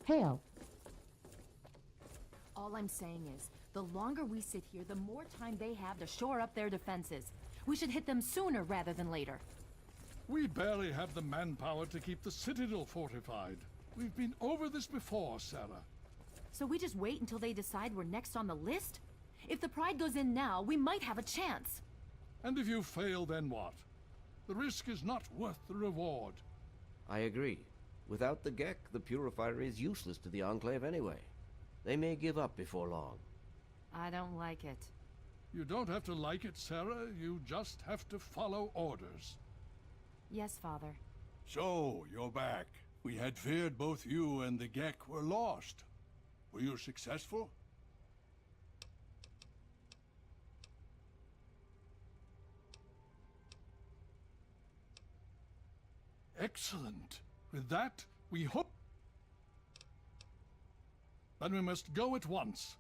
Hail. All I'm saying is, the longer we sit here, the more time they have to shore up their defenses. We should hit them sooner rather than later. We barely have the manpower to keep the Citadel fortified. We've been over this before, Sarah. So we just wait until they decide we're next on the list? If the Pride goes in now, we might have a chance. And if you fail, then what? The risk is not worth the reward. I agree. Without the Gek, the Purifier is useless to the Enclave anyway. They may give up before long. I don't like it. You don't have to like it, Sarah. You just have to follow orders. Yes, Father. So, you're back. We had feared both you and the Gek were lost. Were you successful? Excellent. With that, we hope... Then we must go at once.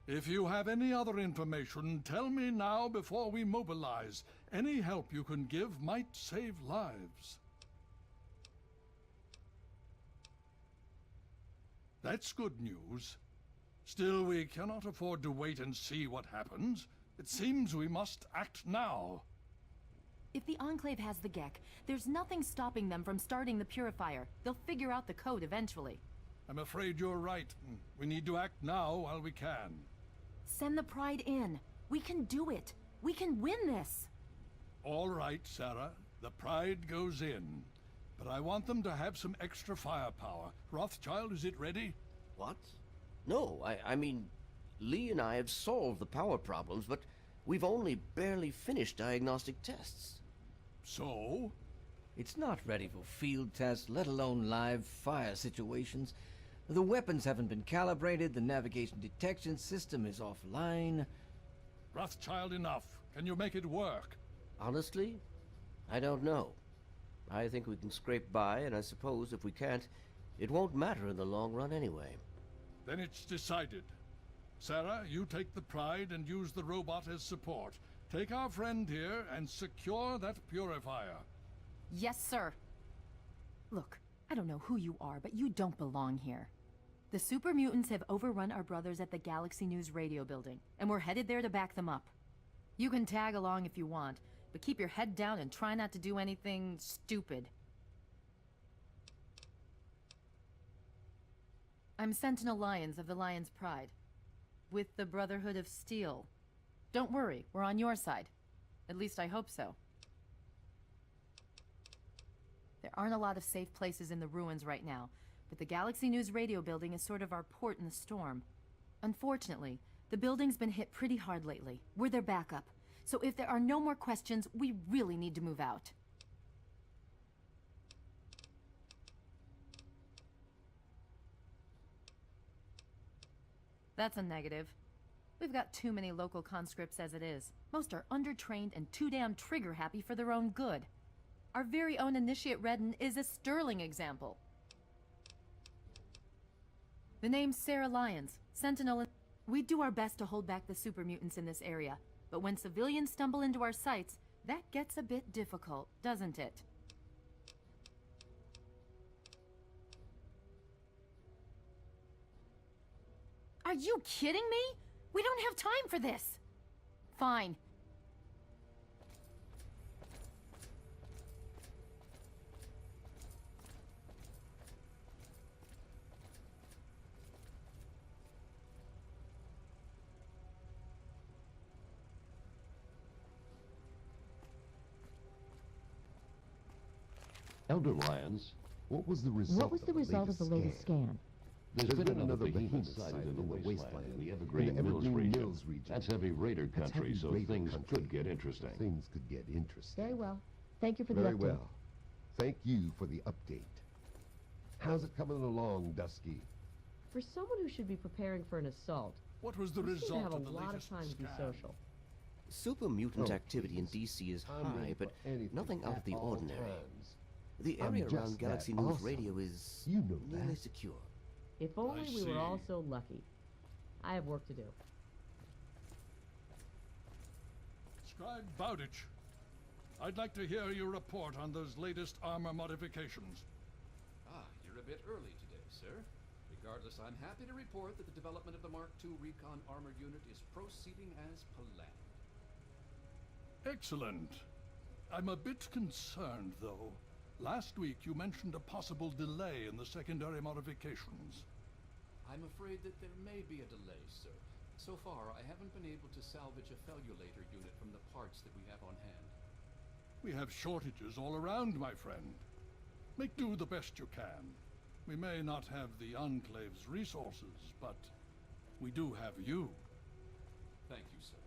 If you have any other information, tell me now before we mobilize. Any help you can give might save lives. That's good news. Still, we cannot afford to wait and see what happens. It seems we must act now. If the Enclave has the Gek, there's nothing stopping them from starting the Purifier. They'll figure out the code eventually. I'm afraid you're right. We need to act now while we can. Send the Pride in. We can do it. We can win this. All right, Sarah. The Pride goes in. But I want them to have some extra firepower. Rothschild, is it ready? What? No, I mean, Lee and I have solved the power problems, but we've only barely finished diagnostic tests. So? It's not ready for field tests, let alone live fire situations. The weapons haven't been calibrated, the navigation detection system is offline. Rothschild, enough. Can you make it work? Honestly, I don't know. I think we can scrape by, and I suppose if we can't, it won't matter in the long run anyway. Then it's decided. Sarah, you take the Pride and use the robot as support. Take our friend here and secure that Purifier. Yes, sir. Look, I don't know who you are, but you don't belong here. The super mutants have overrun our brothers at the Galaxy News radio building, and we're headed there to back them up. You can tag along if you want, but keep your head down and try not to do anything stupid. I'm Sentinel Lyons of the Lion's Pride, with the Brotherhood of Steel. Don't worry, we're on your side. At least I hope so. There aren't a lot of safe places in the ruins right now, but the Galaxy News radio building is sort of our port in the storm. Unfortunately, the building's been hit pretty hard lately. We're their backup, so if there are no more questions, we really need to move out. That's a negative. We've got too many local conscripts as it is. Most are undertrained and too damn trigger-happy for their own good. Our very own Initiate Redden is a sterling example. The name's Sarah Lyons, Sentinel. We do our best to hold back the super mutants in this area, but when civilians stumble into our sights, that gets a bit difficult, doesn't it? Are you kidding me? We don't have time for this! Fine. Elder Lyons, what was the result What was the result of the latest scan? There's been another behemoth sighted in the wasteland in the Evergreen Mills region. That's heavy raider country, so things could get interesting. Very well. Thank you for the update. Very well. Thank you for the update. How's it coming along, Dusky? For someone who should be preparing for an assault, What was the you seem to result have of the a lot of latest time to be scan? social. Super mutant Oh, activity in please. DC is I'm high, ready but for anything nothing out of at the all ordinary. times. The I'm area just around that Galaxy News awesome. Radio is You know nearly that. secure. If only we see. were all so lucky. I have work to do. Scribe Bowditch, I'd like to hear your report on those latest armor modifications. Ah, you're a bit early today, sir. Regardless, I'm happy to report that the development of the Mark II Recon Armored Unit is proceeding as planned. Excellent. I'm a bit concerned, though. Last week you mentioned a possible delay in the secondary modifications. I'm afraid that there may be a delay, sir. So far, I haven't been able to salvage a fellulator unit from the parts that we have on hand. We have shortages all around, my friend. Make do the best you can. We may not have the Enclave's resources, but we do have you. Thank you, sir.